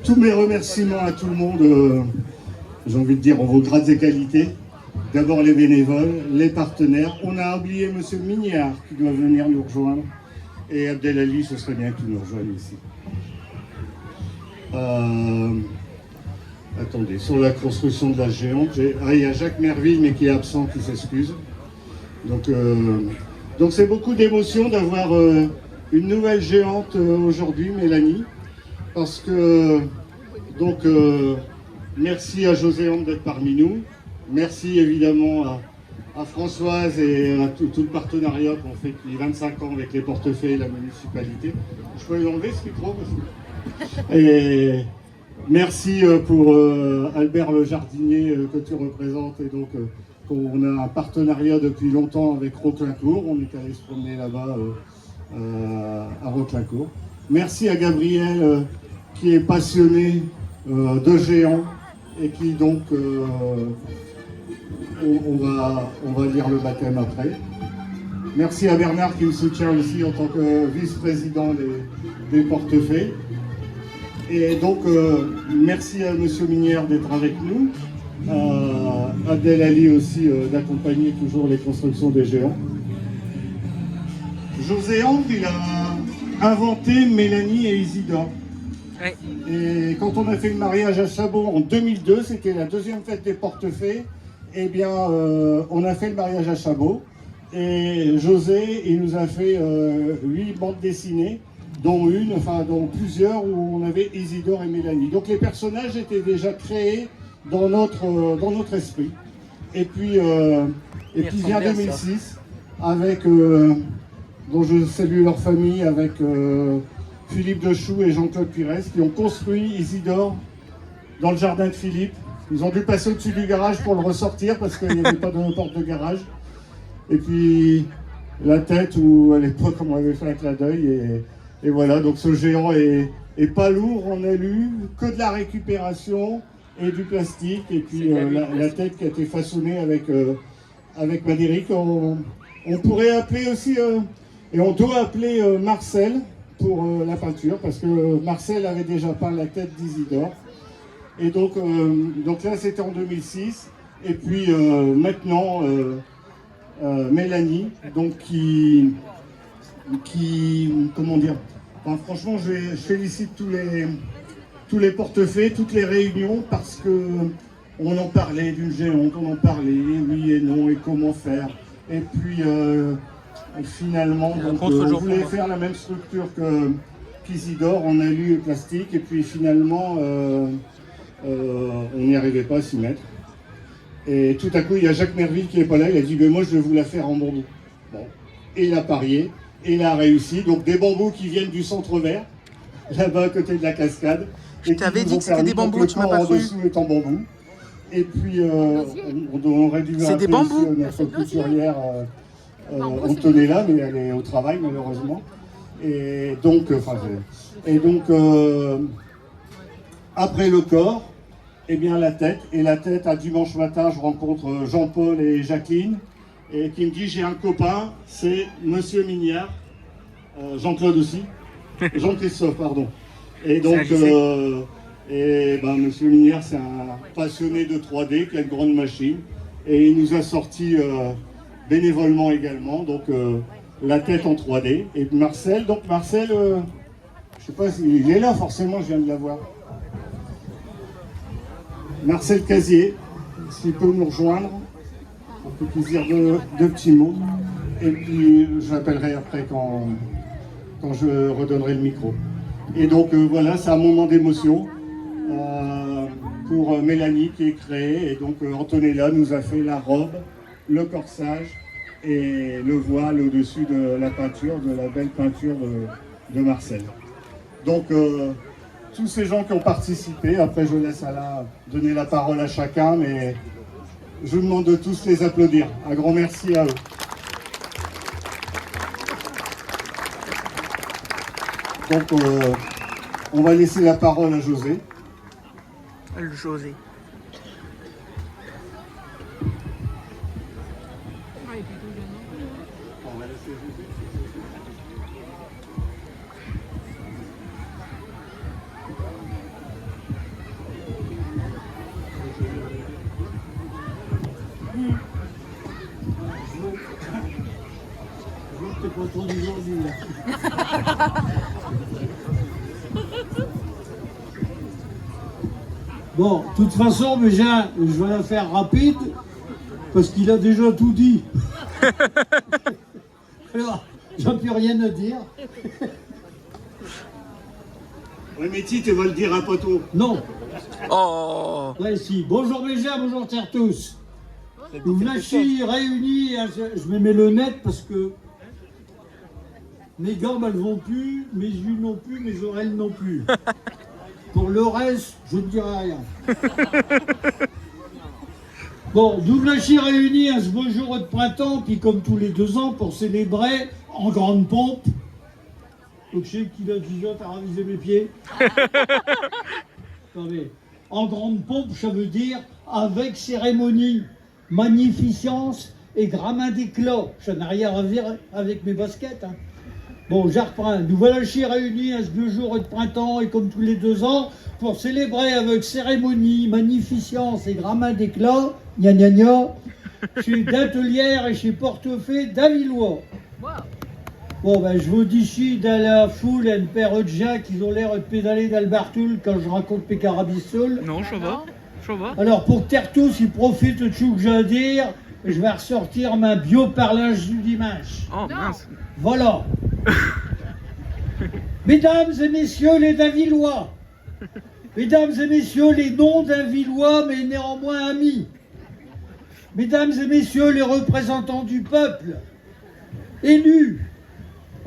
Tous mes remerciements à tout le monde, j'ai envie de dire en vos grades et qualités. D'abord les bénévoles, les partenaires. On a oublié M. Mignard qui doit venir nous rejoindre. Et Abdelali, ce serait bien qu'il nous rejoigne ici. Attendez, sur la construction de la géante, il y a Jacques Merville, mais qui est absent, qui s'excuse. Donc c'est beaucoup d'émotion d'avoir une nouvelle géante aujourd'hui, Mélanie. Parce que, merci à Joséanne d'être parmi nous. Merci évidemment à Françoise et à tout le partenariat qu'on fait depuis 25 ans avec les portefeuilles et la municipalité. Je peux enlever ce micro et merci pour Albert le jardinier que tu représentes. Et donc, on a un partenariat depuis longtemps avec Roclincourt. On est allé se promener là-bas à Roclincourt. Merci à Gabriel qui est passionné de géants et qui donc, on va lire le baptême après. Merci à Bernard qui me soutient aussi en tant que vice-président des portefeuilles. Et donc, merci à M. Minière d'être avec nous, à Abdelali aussi d'accompagner toujours les constructions des géants. Joséanne, il a inventé Mélanie et Isidore. Ouais. Et quand on a fait le mariage à Chabot en 2002, c'était la deuxième fête des portefeuilles, eh bien, on a fait le mariage à Chabot. Et José, il nous a fait 8 bandes dessinées, dont plusieurs où on avait Isidore et Mélanie. Donc les personnages étaient déjà créés dans notre esprit. Et puis vient 2006, avec, dont je salue leur famille, avec Philippe Dechoux et Jean-Claude Pires, qui ont construit Isidore dans le jardin de Philippe. Ils ont dû passer au-dessus du garage pour le ressortir parce qu'il n'y avait pas de porte de garage. Et puis la tête où à l'époque on avait fait un clin d'œil et voilà, donc ce géant est pas lourd en alu, que de la récupération et du plastique, et puis la tête qui a été façonnée avec Madéric. On pourrait appeler aussi, et on doit appeler Marcel pour la peinture, parce que Marcel avait déjà peint la tête d'Isidore. Et donc là c'était en 2006, et puis maintenant Mélanie, donc qui comment dire, enfin, franchement je félicite tous les portefeuilles, toutes les réunions, parce que on en parlait d'une géante, on en parlait, oui et non, et comment faire, et puis finalement donc, on voulait faire la même structure qu'Isidore en alu et plastique, et puis finalement on n'y arrivait pas à s'y mettre. Et tout à coup, il y a Jacques Merville qui n'est pas là, il a dit « moi je vais vous la faire en bambou ». Bon. Et il a parié, et il a réussi. Donc des bambous qui viennent du centre vert, là-bas à côté de la cascade. Je t'avais dit que c'était des bambous, tu m'as pas cru. Le dessous est en bambou. Et puis on aurait dû appeler aussi notre couturière Antonella, mais elle est au travail malheureusement. Et donc, après le corps, eh bien la tête. Et la tête, à dimanche matin, je rencontre Jean-Paul et Jacqueline, et qui me dit j'ai un copain, c'est Monsieur Mignard, Jean-Claude aussi, Jean-Christophe, pardon. Et donc, Monsieur Mignard, c'est un passionné de 3D qui a une grande machine, et il nous a sorti bénévolement également, donc la tête en 3D. Et Marcel, je sais pas s'il est là forcément, je viens de l'avoir. Marcel Casier, s'il peut nous rejoindre, on peut dire deux petits mots, et puis je l'appellerai après quand je redonnerai le micro. Et donc voilà, c'est un moment d'émotion pour Mélanie qui est créée, et donc Antonella nous a fait la robe, le corsage et le voile au-dessus de la peinture, de la belle peinture de Marcel. Donc tous ces gens qui ont participé, après je laisse Alain donner la parole à chacun, mais je vous demande de tous les applaudir. Un grand merci à eux. Donc on va laisser la parole à José. José. t'es content d'aujourd'hui, là. Bon, de toute façon, Mégin, je vais la faire rapide, parce qu'il a déjà tout dit. Alors, j'en plus rien à dire. Oui, mais tu vas le dire à Poteau. Non. Oh. Ouais, si. Bonjour Mégin, bonjour terre tous. Nous Vlachi réunis, je me mets le net parce que mes gambes elles vont plus, mes yeux non plus, mes oreilles non plus. Pour le reste, je ne dirai rien. Bon, nous Vlachi réunis à ce beau jour de printemps, puis comme tous les 2 ans, pour célébrer en grande pompe. Donc je sais qu'il a 10 ans, t'as ravisé mes pieds. Non, mais, en grande pompe, ça veut dire avec cérémonie, magnificence et gramin d'éclat. Ça n'a rien à voir avec mes baskets. Hein. Bon, je reprends. Nous voilà réunis à ce beau jour de printemps et comme tous les 2 ans, pour célébrer avec cérémonie, magnificence et gramin d'éclat, gna gna gna, chez Dintelière et chez Portefaix d'Avillois. Bon, ben, je vous dis ici, dans la foule, il y a une paire de gens qui ont l'air de pédaler d'Albertoul quand je raconte mes carabistoules. Non, je vois. Alors, pour que Terre tous, ils profitent de tout ce que j'ai à dire, je vais ressortir ma bioparlage du dimanche. Oh, mince. Voilà. Mesdames et messieurs les Davillois, mesdames et messieurs les non-Davillois, mais néanmoins amis, mesdames et messieurs les représentants du peuple, élus,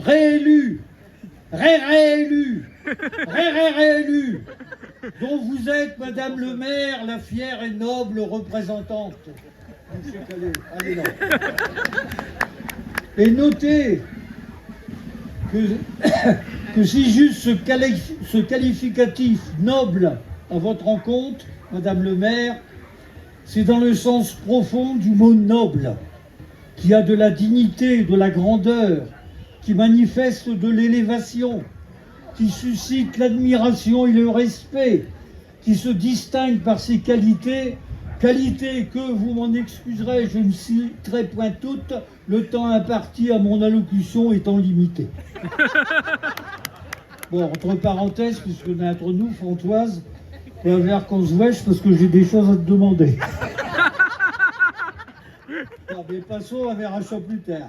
réélus, réélus, réélus, dont vous êtes, Madame le maire, la fière et noble représentante. Allez là. Et notez que si juste ce qualificatif noble à votre encontre, Madame le maire, c'est dans le sens profond du mot noble, qui a de la dignité, de la grandeur, qui manifeste de l'élévation, qui suscite l'admiration et le respect, qui se distingue par ses qualités, qualités que, vous m'en excuserez, je ne citerai point toutes, le temps imparti à mon allocution étant limité. Bon, entre parenthèses, puisqu'on est entre nous, Françoise, on va voir qu'on se wèche parce que j'ai des choses à te demander. Non, mais passons à verra ça plus tard.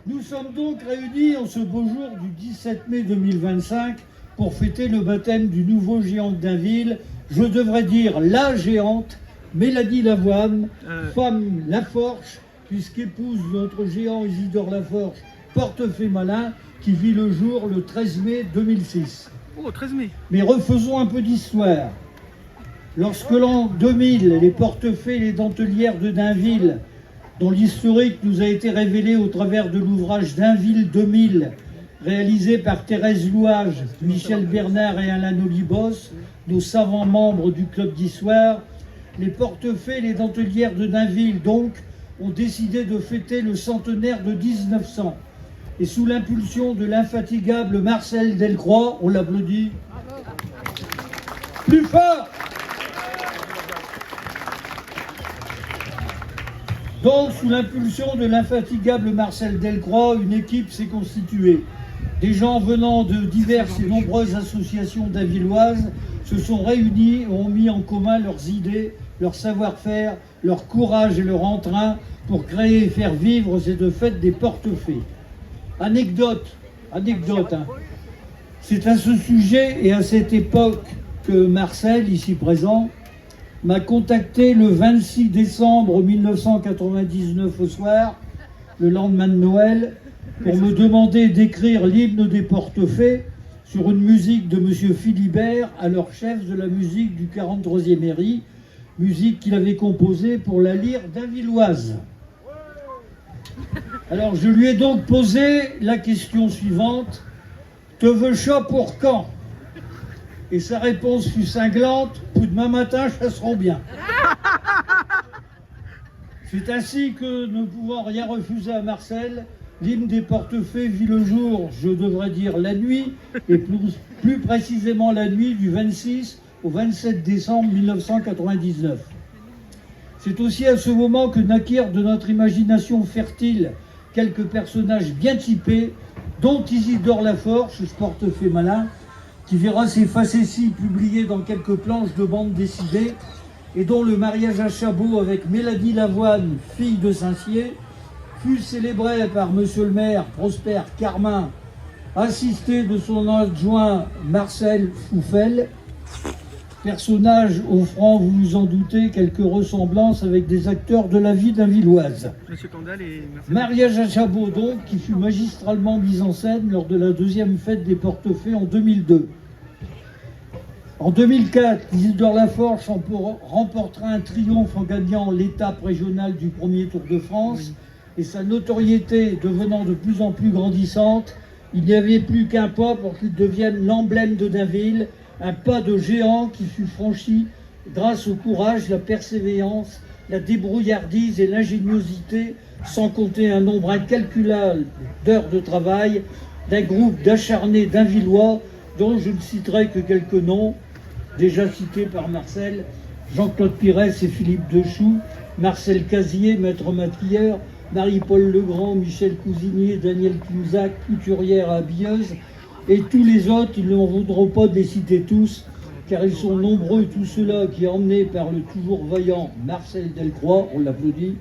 Nous sommes donc réunis en ce beau jour du 17 mai 2025 pour fêter le baptême du nouveau géant de Dainville, je devrais dire la géante, Mélanie Lavoine, femme Laforche, puisqu'épouse notre géant Isidore Laforche, Portefaix Malin, qui vit le jour le 13 mai 2006. Oh, 13 mai. Mais refaisons un peu d'histoire. Lorsque l'an 2000, les Portefaix et les Dentelières de Dainville, dont l'historique nous a été révélé au travers de l'ouvrage Dainville 2000, réalisé par Thérèse Louage, Michel Bernard et Alain Olibos, nos savants membres du club d'histoire, les Portefaix et les Dentelières de Dainville, donc, ont décidé de fêter le centenaire de 1900. Et sous l'impulsion de l'infatigable Marcel Delcroix, on l'applaudit. Plus fort! Donc, sous l'impulsion de l'infatigable Marcel Delcroix, une équipe s'est constituée. Des gens venant de diverses et nombreuses associations davilloises se sont réunis et ont mis en commun leurs idées, leur savoir-faire, leur courage et leur entrain pour créer et faire vivre cette fête des Portefaix. Anecdote, hein. C'est à ce sujet et à cette époque que Marcel, ici présent, m'a contacté le 26 décembre 1999 au soir, le lendemain de Noël, pour me demander d'écrire l'hymne des Portefaix sur une musique de M. Philibert, alors chef de la musique du 43e Mairie, musique qu'il avait composée pour la lyre davilloise. Alors je lui ai donc posé la question suivante, « Te veux ça pour quand ?» Et sa réponse fut cinglante, « Pour demain matin, ça sera bien. » C'est ainsi que, ne pouvant rien refuser à Marcel, l'hymne des Portefaix vit le jour, je devrais dire la nuit, et plus précisément la nuit du 26 au 27 décembre 1999. C'est aussi à ce moment que naquirent de notre imagination fertile quelques personnages bien typés, dont Isidore Laforge, ce portefeuille malin, qui verra ses facéties publiées dans quelques planches de bande dessinée, et dont le mariage à Chabot avec Mélanie Lavoine, fille de Saint-Cyr, fut célébré par monsieur le maire Prosper Carmin, assisté de son adjoint Marcel Fouffel, personnage offrant, vous vous en doutez, quelques ressemblances avec des acteurs de la vie d'Avilloise. Monsieur Candal et merci. Mariage à Chabot donc, qui fut magistralement mise en scène lors de la deuxième fête des portefaix en 2002. En 2004, Isidore Laforge remportera un triomphe en gagnant l'étape régionale du premier Tour de France, et sa notoriété devenant de plus en plus grandissante, il n'y avait plus qu'un pas pour qu'il devienne l'emblème de Dainville, un pas de géant qui fut franchi grâce au courage, la persévérance, la débrouillardise et l'ingéniosité, sans compter un nombre incalculable d'heures de travail, d'un groupe d'acharnés Dainvillois dont je ne citerai que quelques noms, déjà cités par Marcel: Jean-Claude Pires et Philippe Dechoux, Marcel Casier, maître maquilleur, Marie-Paul Legrand, Michel Cousinier, Daniel Cunzac, couturière habilleuse, et tous les autres, ils n'en voudront pas de les citer tous, car ils sont nombreux, tous ceux-là qui, emmenés par le toujours vaillant Marcel Delcroix, on l'applaudit,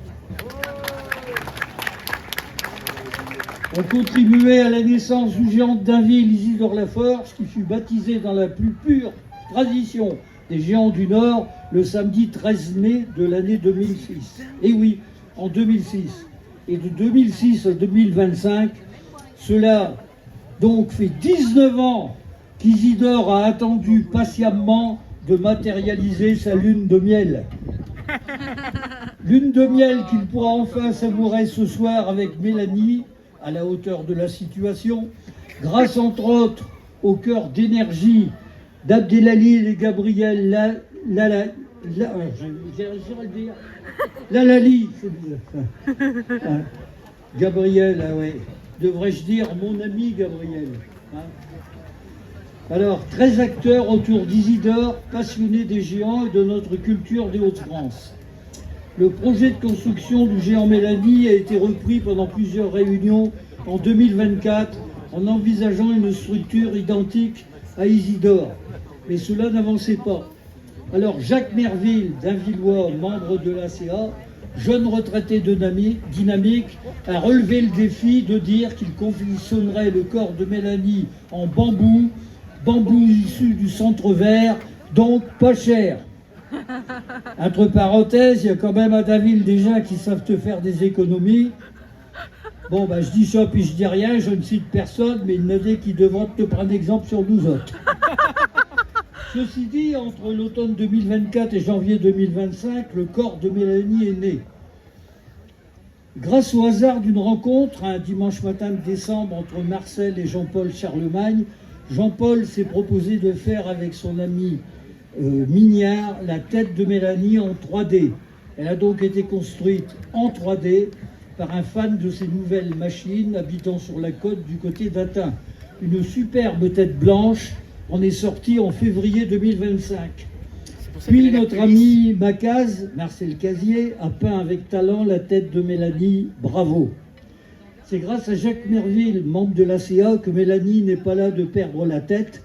ont contribué à la naissance du géant de Dainville, Isidore Laforge, qui fut baptisé dans la plus pure tradition des géants du Nord le samedi 13 mai de l'année 2006. Et oui, en 2006. Et de 2006 à 2025, cela donc fait 19 ans qu'Isidore a attendu patiemment de matérialiser sa lune de miel. Lune de miel qu'il pourra enfin savourer ce soir avec Mélanie, à la hauteur de la situation, grâce entre autres au cœur d'énergie d'Abdelali et Gabriel Lalali. Gabriel, ah ouais. Devrais-je dire mon ami Gabriel, hein. Alors, 13 acteurs autour d'Isidore, passionnés des géants et de notre culture des Hauts-de-France. Le projet de construction du géant Mélanie a été repris pendant plusieurs réunions en 2024 en envisageant une structure identique à Isidore. Mais cela n'avançait pas. Alors Jacques Merville, Dainvillois, membre de l'ACA, jeune retraité dynamique, a relevé le défi de dire qu'il confectionnerait le corps de Mélanie en bambou issu du centre vert, donc pas cher. Entre parenthèses, il y a quand même à Dainville des gens qui savent te faire des économies. Bon, je dis ça puis je dis rien, je ne cite personne, mais il y en a qui devront te prendre exemple sur nous autres. Ceci dit, entre l'automne 2024 et janvier 2025, le corps de Mélanie est né. Grâce au hasard d'une rencontre, un dimanche matin de décembre, entre Marcel et Jean-Paul Charlemagne, Jean-Paul s'est proposé de faire avec son ami Mignard la tête de Mélanie en 3D. Elle a donc été construite en 3D par un fan de ces nouvelles machines habitant sur la côte du côté d'Atin. Une superbe tête blanche en est sortie en février 2025. Puis notre ami Macaz, Marcel Casier, a peint avec talent la tête de Mélanie. Bravo. C'est grâce à Jacques Merville, membre de l'ACA, que Mélanie n'est pas là de perdre la tête.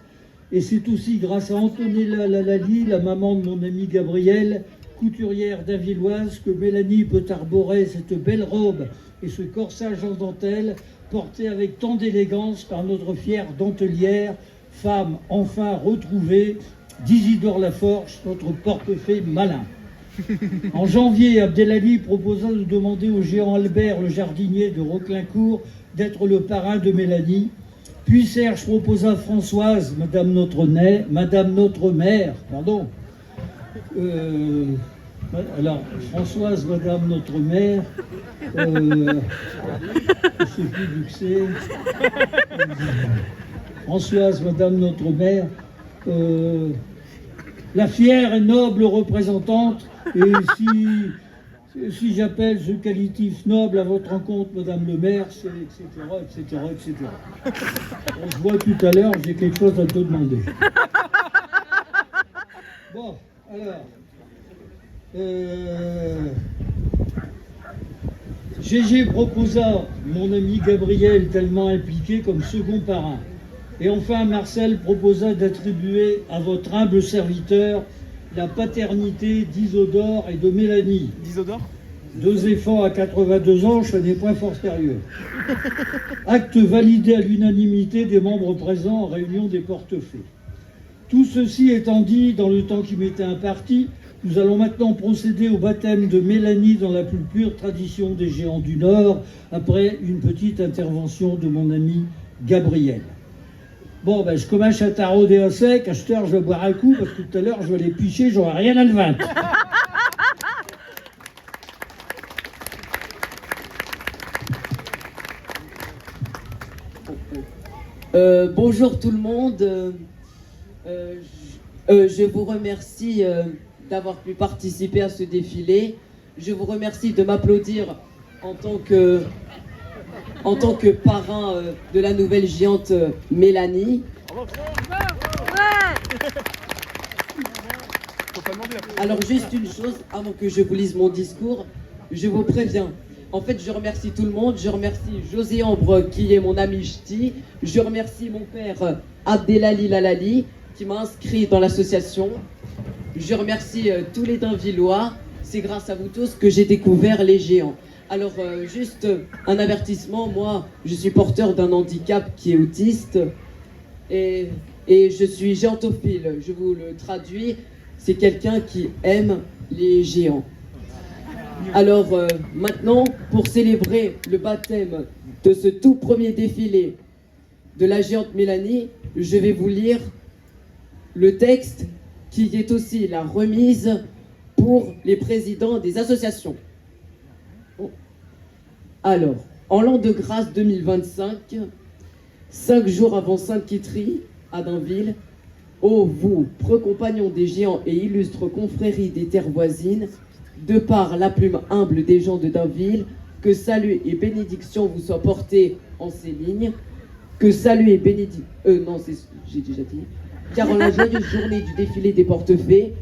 Et c'est aussi grâce à Antonella Lalali, la maman de mon ami Gabriel, couturière dainvilloise, que Mélanie peut arborer cette belle robe et ce corsage en dentelle porté avec tant d'élégance par notre fière dentelière, femme enfin retrouvée d'Isidore Laforge, notre portefeuille malin. En janvier, Abdelali proposa de demander au géant Albert, le jardinier de Roclincourt, d'être le parrain de Mélanie. Puis Serge proposa à Françoise, Madame notre mère, pardon. Alors, Françoise, Madame notre mère, je ne sais plus du que c'est. Françoise, Madame notre mère, la fière et noble représentante, et si j'appelle ce qualitif noble à votre rencontre, Madame le maire, c'est etc. On se voit tout à l'heure, j'ai quelque chose à te demander. Bon, alors, Gégé proposa mon ami Gabriel, tellement impliqué, comme second parrain. Et enfin, Marcel proposa d'attribuer à votre humble serviteur la paternité d'Isodore et de Mélanie. D'Isodore? 2 éléphants à 82 ans, je n'ai point fort sérieux. Acte validé à l'unanimité des membres présents en réunion des portefaix. Tout ceci étant dit, dans le temps qui m'était imparti, nous allons maintenant procéder au baptême de Mélanie dans la plus pure tradition des géants du Nord, après une petite intervention de mon ami Gabriel. Bon, ben, je commence à tarauder à sec, à cette heure je vais boire un coup, parce que tout à l'heure je vais les picher, j'aurai rien à le vaincre. Bonjour tout le monde. Je vous remercie d'avoir pu participer à ce défilé. Je vous remercie de m'applaudir en tant que parrain de la nouvelle géante Mélanie. Alors juste une chose, avant que je vous lise mon discours, je vous préviens. En fait, je remercie tout le monde. Je remercie José Ambre, qui est mon ami ch'ti. Je remercie mon père Abdelali Lalali, qui m'a inscrit dans l'association. Je remercie tous les Dainvillois. C'est grâce à vous tous que j'ai découvert les géants. Alors, juste un avertissement. Moi, je suis porteur d'un handicap qui est autiste. Et je suis géantophile. Je vous le traduis. C'est quelqu'un qui aime les géants. Alors maintenant, pour célébrer le baptême de ce tout premier défilé de la géante Mélanie, je vais vous lire le texte qui est aussi la remise pour les présidents des associations. Alors, en l'an de grâce 2025, 5 jours avant Sainte-Quitterie, à Dainville, ô vous, compagnons des géants et illustres confréries des terres voisines, de par la plume humble des gens de Dainville, que salut et bénédiction vous soient portés en ces lignes, que salut et bénédiction... non, j'ai déjà dit. Car en la joyeuse journée du défilé des portefaix,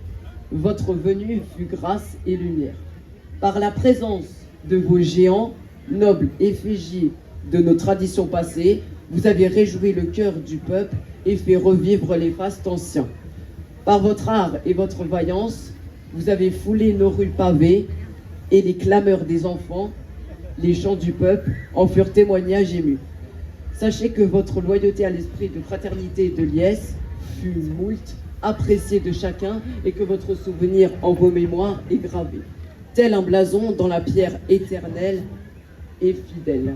votre venue fut grâce et lumière. Par la présence de vos géants, nobles effigies de nos traditions passées, vous avez réjoui le cœur du peuple et fait revivre les fastes anciens. Par votre art et votre vaillance, vous avez foulé nos rues pavées et les clameurs des enfants, les chants du peuple en furent témoignages émus. Sachez que votre loyauté à l'esprit de fraternité et de liesse fut moult appréciée de chacun et que votre souvenir en vos mémoires est gravé, tel un blason dans la pierre éternelle et fidèle.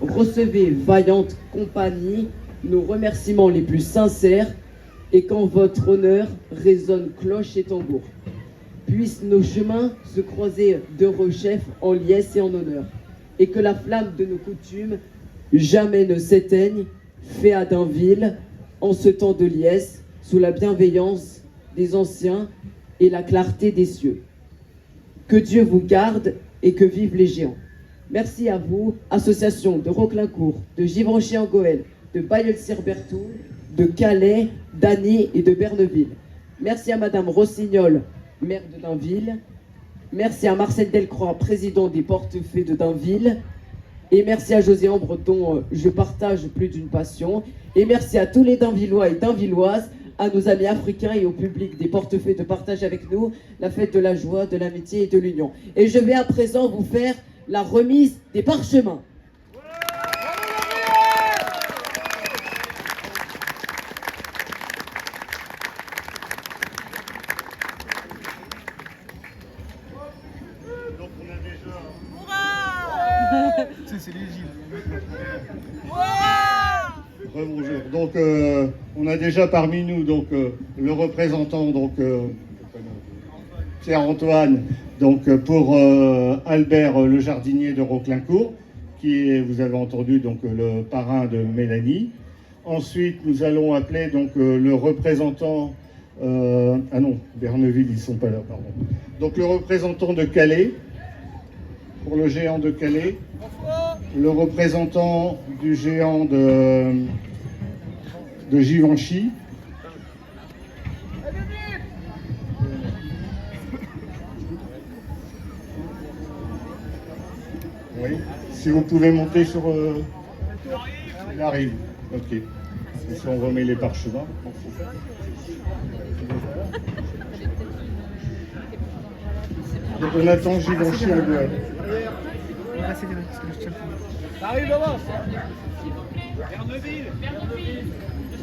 Recevez, vaillante compagnie, nos remerciements les plus sincères et qu'en votre honneur résonnent cloches et tambours. Puissent nos chemins se croiser d'heureux chefs en liesse et en honneur, et que la flamme de nos coutumes jamais ne s'éteigne, fait à Dainville, en ce temps de liesse, sous la bienveillance des anciens et la clarté des cieux. Que Dieu vous garde et que vivent les géants. Merci à vous, association de Roclincourt, de Givenchy-en-Goël, de Bailleul-Sir-Berthoul, de Calais, d'Anny et de Berneville. Merci à Madame Rossignol, maire de Dainville. Merci à Marcel Delcroix, président des portefaix de Dainville. Et merci à José Ambre, dont je partage plus d'une passion. Et merci à tous les Dainvillois et Dainvilloises, à nos amis africains et au public des portefaix de partager avec nous la fête de la joie, de l'amitié et de l'union. Et je vais à présent vous faire la remise des parchemins. C'est légitime. Bonjour. Donc, on a déjà parmi nous donc le représentant Pierre-Antoine pour Albert le jardinier de Roclincourt, qui est, vous avez entendu, le parrain de Mélanie. Ensuite, nous allons appeler le représentant ah non, Berneville, ils sont pas là, pardon. Donc le représentant de Calais, pour le géant de Calais, le représentant du géant de Givenchy, Oui. Si vous pouvez monter sur... Il arrive. Ok. Et si on remet les parchemins. Donc on attend Givenchy à Goël.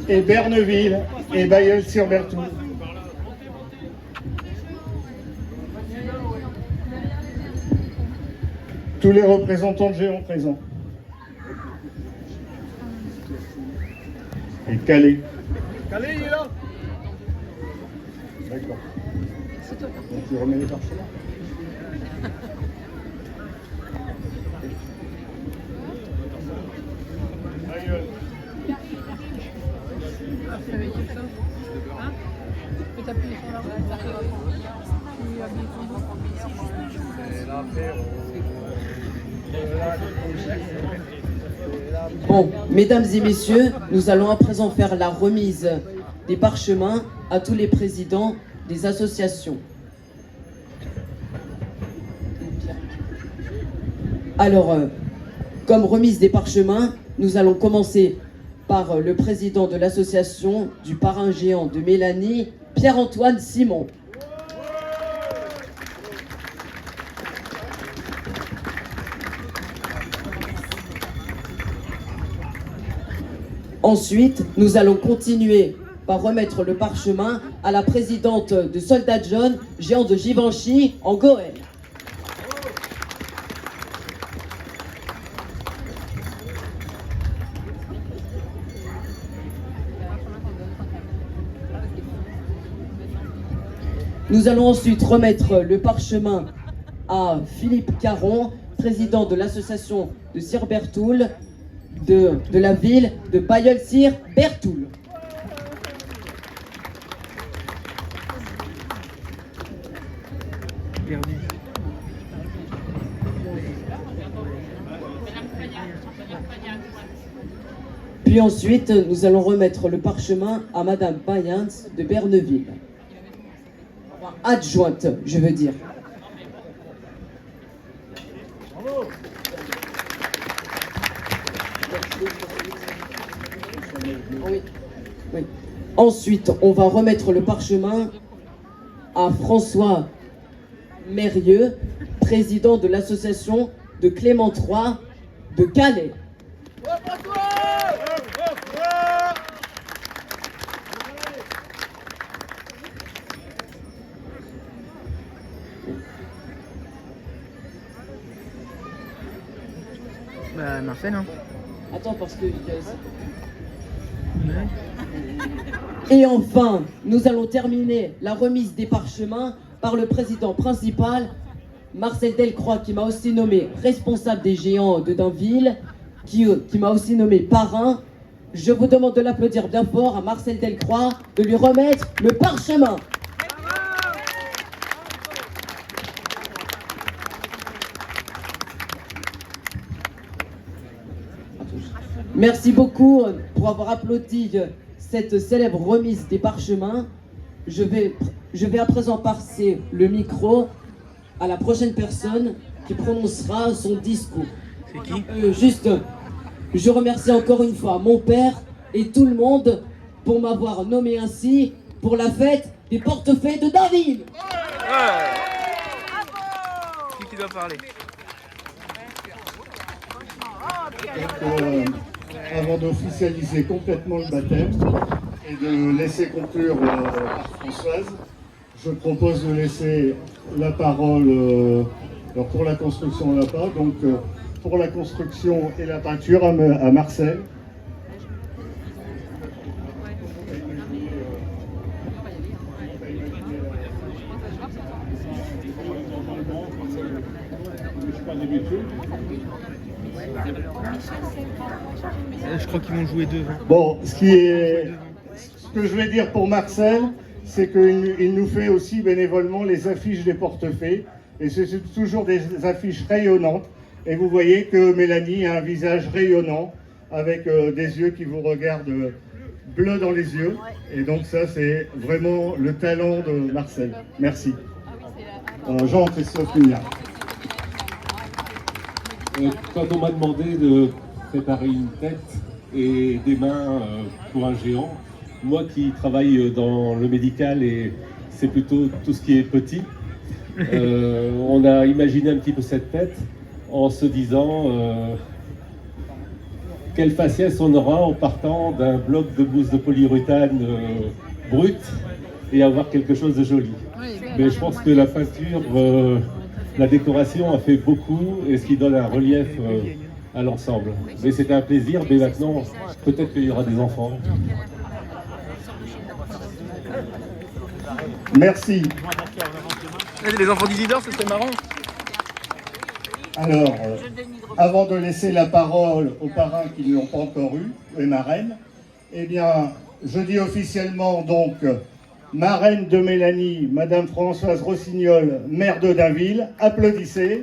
Et Berneville et Bailleul-sur-Berthoud. Tous les représentants de Géant présents. Et Calais. Calais, il est là. D'accord. Donc tu remets les parchemins. Bon, mesdames et messieurs, nous allons à présent faire la remise des parchemins à tous les présidents des associations. Alors, comme remise des parchemins, nous allons commencer par le président de l'association du parrain géant de Mélanie, Pierre-Antoine Simon. Ensuite, nous allons continuer par remettre le parchemin à la présidente de Soldats Jaunes, géant de Givenchy, en Goël. Nous allons ensuite remettre le parchemin à Philippe Caron, président de l'association de Sir-Berthoul, de la ville de Bailleul-Sir-Berthoul. Puis ensuite, nous allons remettre le parchemin à Madame Payens de Berneville. Enfin, adjointe, je veux dire. Oui. Oui. Ensuite, on va remettre le parchemin à François Mérieux, président de l'association de Clément III de Calais. Bah, Marcel, hein. Attends, parce que... Et enfin, nous allons terminer la remise des parchemins par le président principal, Marcel Delcroix, qui m'a aussi nommé responsable des géants de Dainville, qui m'a aussi nommé parrain. Je vous demande de l'applaudir bien fort à Marcel Delcroix, de lui remettre le parchemin. Merci beaucoup pour avoir applaudi cette célèbre remise des parchemins. Je vais à présent passer le micro à la prochaine personne qui prononcera son discours. C'est qui? Je remercie encore une fois mon père et tout le monde pour m'avoir nommé ainsi pour la fête des portefaix de David. Qui doit parler? Donc, avant d'officialiser complètement le baptême et de laisser conclure par Françoise, je propose de laisser la parole alors pour la construction, on l'a pas, donc pour la construction et la peinture à Marcel. Je crois qu'ils vont jouer devant. Bon, ce que je vais dire pour Marcel, c'est qu'il nous fait aussi bénévolement les affiches des portefaix. Et c'est toujours des affiches rayonnantes. Et vous voyez que Mélanie a un visage rayonnant, avec des yeux qui vous regardent bleus dans les yeux. Et donc ça, c'est vraiment le talent de Marcel. Merci. Jean-Christophe Mignard. Quand on m'a demandé de préparer une tête et des mains pour un géant, moi qui travaille dans le médical et c'est plutôt tout ce qui est petit, on a imaginé un petit peu cette tête en se disant quelle faciès on aura en partant d'un bloc de mousse de polyuréthane brut et avoir quelque chose de joli. Mais je pense que la peinture, la décoration a fait beaucoup et ce qui donne un relief à l'ensemble. Mais c'était un plaisir, mais maintenant peut-être qu'il y aura des enfants. Merci. Les enfants d'Isidore, ce serait marrant. Alors, avant de laisser la parole aux parrains qui ne l'ont pas encore eu, les marraines, eh bien, je dis officiellement donc marraine de Mélanie, Madame Françoise Rossignol, maire de Dainville. Applaudissez.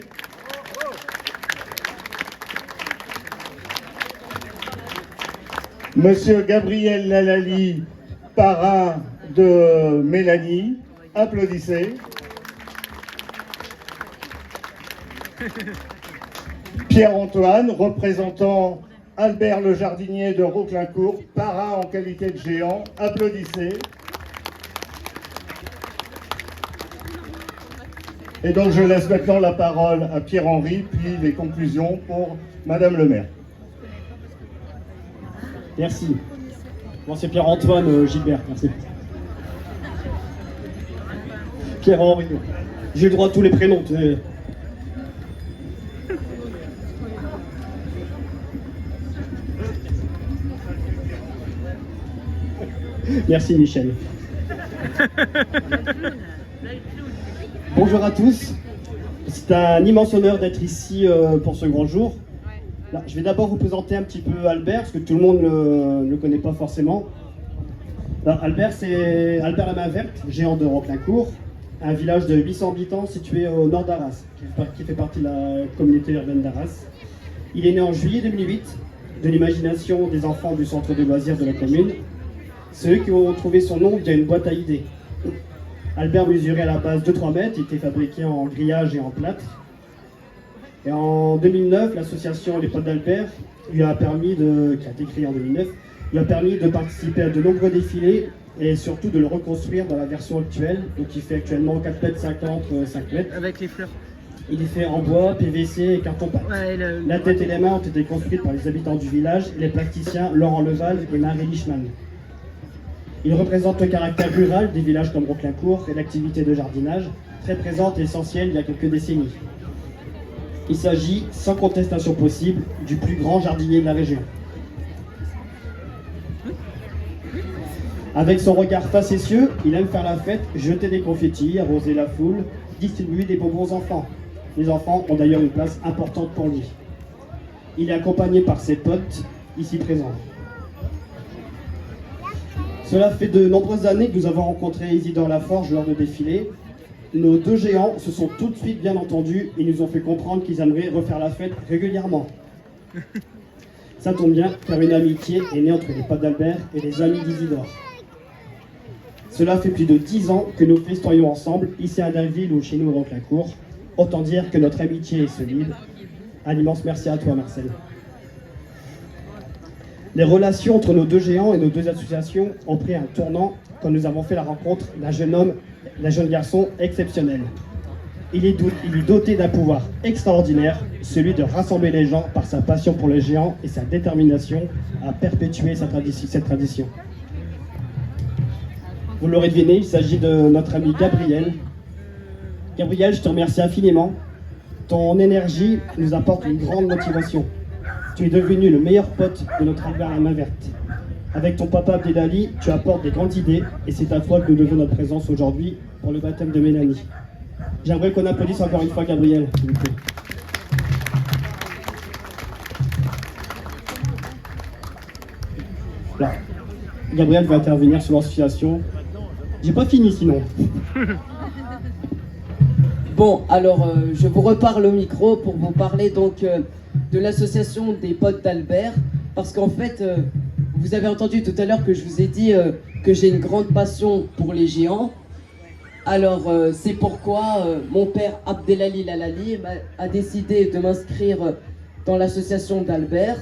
Monsieur Gabriel Lalali, parrain de Mélanie. Applaudissez. Pierre-Antoine, représentant Albert le jardinier de Roclincourt, parrain en qualité de géant. Applaudissez. Et donc je laisse maintenant la parole à Pierre-Henri, puis les conclusions pour Madame le maire. Merci. Bon, c'est Pierre-Antoine Gilbert, merci. Pierre-Henri. J'ai le droit à tous les prénoms. Merci Michel. Bonjour à tous. C'est un immense honneur d'être ici pour ce grand jour. Là, je vais d'abord vous présenter un petit peu Albert, parce que tout le monde ne le connaît pas forcément. Alors, Albert, c'est Albert la Main Verte, géant de Roclincourt, un village de 800 habitants situé au nord d'Arras, qui fait partie de la communauté urbaine d'Arras. Il est né en juillet 2008, de l'imagination des enfants du centre de loisirs de la commune. C'est eux qui ont trouvé son nom via une boîte à idées. Albert mesurait à la base 2-3 mètres, il était fabriqué en grillage et en plâtre. Et en 2009, l'association Les Potes d'Albert qui a été créée en 2009, lui a permis de participer à de nombreux défilés et surtout de le reconstruire dans la version actuelle, donc il fait actuellement 4 mètres 50, 5 mètres. Avec les fleurs. Il est fait en bois, PVC et carton-pâte. Ouais, la tête et les mains ont été construites par les habitants du village, les plasticiens Laurent Leval et Marie Lichmann. Il représente le caractère rural des villages comme Roclincourt et l'activité de jardinage, très présente et essentielle il y a quelques décennies. Il s'agit, sans contestation possible, du plus grand jardinier de la région. Avec son regard facétieux, il aime faire la fête, jeter des confettis, arroser la foule, distribuer des bonbons aux enfants. Les enfants ont d'ailleurs une place importante pour lui. Il est accompagné par ses potes, ici présents. Cela fait de nombreuses années que nous avons rencontré Isidore Laforge lors de défilés. Nos deux géants se sont tout de suite bien entendus et nous ont fait comprendre qu'ils aimeraient refaire la fête régulièrement. Ça tombe bien, car une amitié est née entre les potes d'Albert et les amis d'Isidore. Cela fait plus de 10 ans que nous festoyons ensemble, ici à Dainville ou chez nous à Roclincourt. Autant dire que notre amitié est solide. Un immense merci à toi, Marcel. Les relations entre nos deux géants et nos deux associations ont pris un tournant quand nous avons fait la rencontre d'un jeune garçon exceptionnel. Il est doté d'un pouvoir extraordinaire, celui de rassembler les gens par sa passion pour les géants et sa détermination à perpétuer cette tradition. Vous l'aurez deviné, il s'agit de notre ami Gabriel. Gabriel, je te remercie infiniment. Ton énergie nous apporte une grande motivation. Tu es devenu le meilleur pote de notre Albert à la Main Verte. Avec ton papa Abdelali, tu apportes des grandes idées et c'est à toi que nous devons notre présence aujourd'hui pour le baptême de Mélanie. J'aimerais qu'on applaudisse encore une fois Gabriel, s'il vous plaît. Là. Gabriel va intervenir sur l'association. J'ai pas fini sinon. Bon, alors je vous reparle au micro pour vous parler donc de l'association des potes d'Albert, parce qu'en fait, vous avez entendu tout à l'heure que je vous ai dit que j'ai une grande passion pour les géants. Alors c'est pourquoi mon père Abdelali Lalali a décidé de m'inscrire dans l'association d'Albert,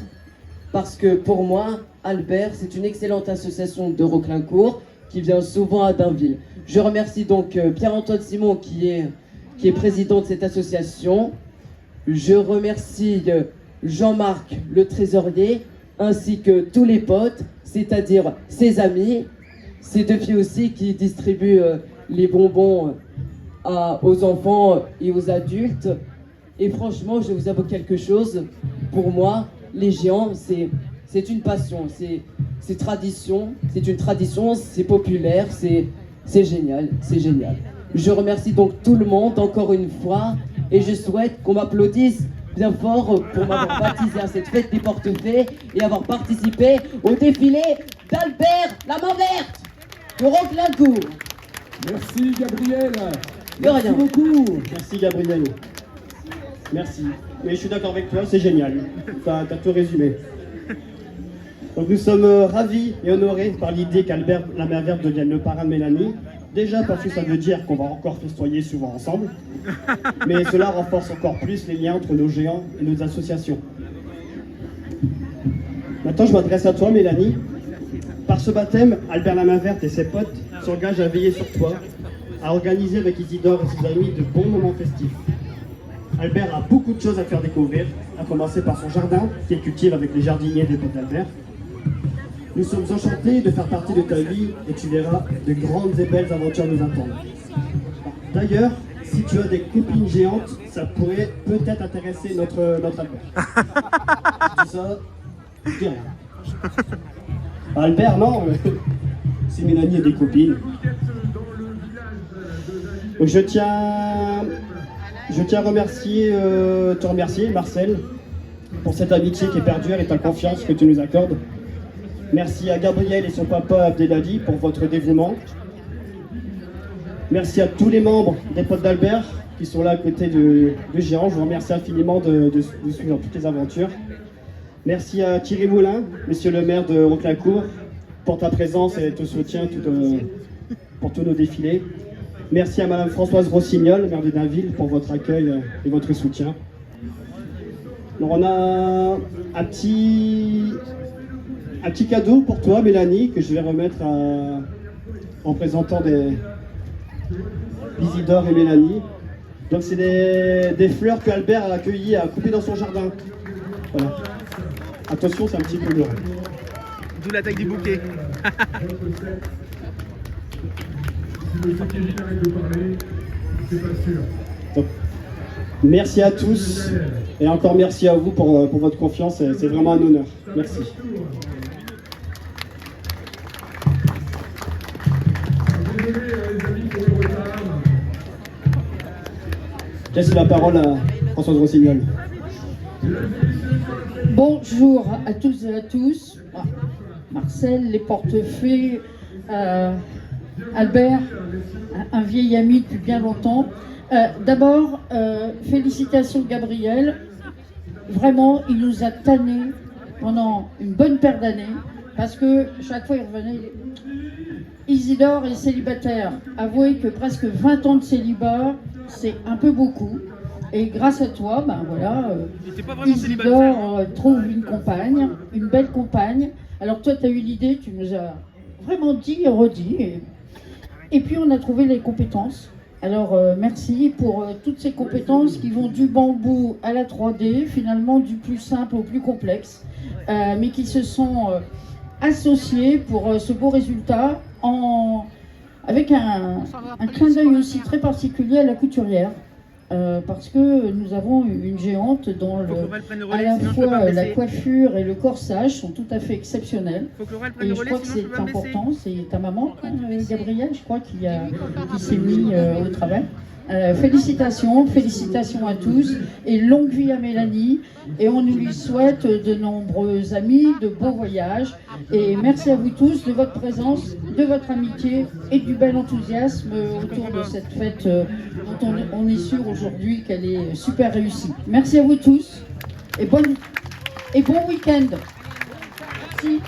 parce que pour moi, Albert, c'est une excellente association de Roclincourt qui vient souvent à Dainville. Je remercie donc Pierre-Antoine Simon qui est président de cette association. Je remercie Jean-Marc, le trésorier, ainsi que tous les potes, c'est-à-dire ses amis, ces deux filles aussi qui distribuent les bonbons aux enfants et aux adultes. Et franchement, je vous avoue quelque chose, pour moi, les géants, c'est une passion, c'est tradition, c'est une tradition, c'est populaire, c'est génial, c'est génial. Je remercie donc tout le monde encore une fois et je souhaite qu'on m'applaudisse bien fort pour m'avoir baptisé à cette fête des portefaix et avoir participé au défilé d'Albert la main verte de Roclincourt. Merci Gabriel. De rien. Beaucoup. Merci Gabriel. Merci. Mais je suis d'accord avec toi, c'est génial. T'as tout résumé. Donc nous sommes ravis et honorés par l'idée qu'Albert la main verte devienne le parrain de Mélanie. Déjà parce que ça veut dire qu'on va encore festoyer souvent ensemble. Mais cela renforce encore plus les liens entre nos géants et nos associations. Maintenant je m'adresse à toi Mélanie. Par ce baptême, Albert la main verte et ses potes s'engagent à veiller sur toi, à organiser avec Isidore et ses amis de bons moments festifs. Albert a beaucoup de choses à faire découvrir, à commencer par son jardin, qu'il cultive avec les jardiniers des potes d'Albert. Nous sommes enchantés de faire partie de ta vie et tu verras de grandes et belles aventures nous attendre. D'ailleurs, si tu as des copines géantes, ça pourrait peut-être intéresser notre Albert. Je dis ça, je dis rien. Albert, non, c'est Mélanie et des copines. Donc je tiens à te remercier, Marcel, pour cette amitié qui perdure et ta confiance que tu nous accordes. Merci à Gabriel et son papa Abdelhadi pour votre dévouement. Merci à tous les membres des potes d'Albert qui sont là à côté de Géant. Je vous remercie infiniment de suivre toutes les aventures. Merci à Thierry Moulin, monsieur le maire de Roclincourt, pour ta présence et ton soutien pour tous nos défilés. Merci à madame Françoise Rossignol, maire de Dainville, pour votre accueil et votre soutien. Alors on a un petit cadeau pour toi, Mélanie, que je vais remettre en présentant Isidore et Mélanie. Donc c'est des fleurs que Albert a accueillies, a coupées dans son jardin. Voilà. Attention, c'est un petit peu lourd. D'où la taille du bouquet. Donc, merci à tous et encore merci à vous pour votre confiance, c'est vraiment un honneur. Merci. Je laisse la parole à Françoise Rossignol. Bonjour à toutes et à tous. Marcel, les portefeuilles, Albert, un vieil ami depuis bien longtemps. D'abord, félicitations Gabriel. Vraiment, il nous a tannés pendant une bonne paire d'années parce que chaque fois il revenait. Isidore est célibataire. Avouez que presque 20 ans de célibat, c'est un peu beaucoup. Et grâce à toi, ben voilà, Isidore trouve une compagne, une belle compagne. Alors toi, tu as eu l'idée, tu nous as vraiment dit et redit. Et puis on a trouvé les compétences. Alors merci pour toutes ces compétences qui vont du bambou à la 3D, finalement du plus simple au plus complexe, mais qui se sont associées pour ce beau résultat avec un clin d'œil aussi très particulier à la couturière. Parce que nous avons une géante dont à la fois la coiffure et le corsage sont tout à fait exceptionnels. Et je crois que c'est important, c'est ta maman, Gabriel, je crois, qui s'est mis au travail. Félicitations à tous et longue vie à Mélanie. Et on lui souhaite de nombreux amis, de beaux voyages. Et merci à vous tous de votre présence, de votre amitié et du bel enthousiasme autour de cette fête dont on est sûr aujourd'hui qu'elle est super réussie. Merci à vous tous et bon week-end. Merci.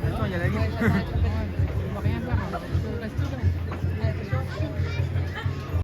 Attends, il y a la ligne.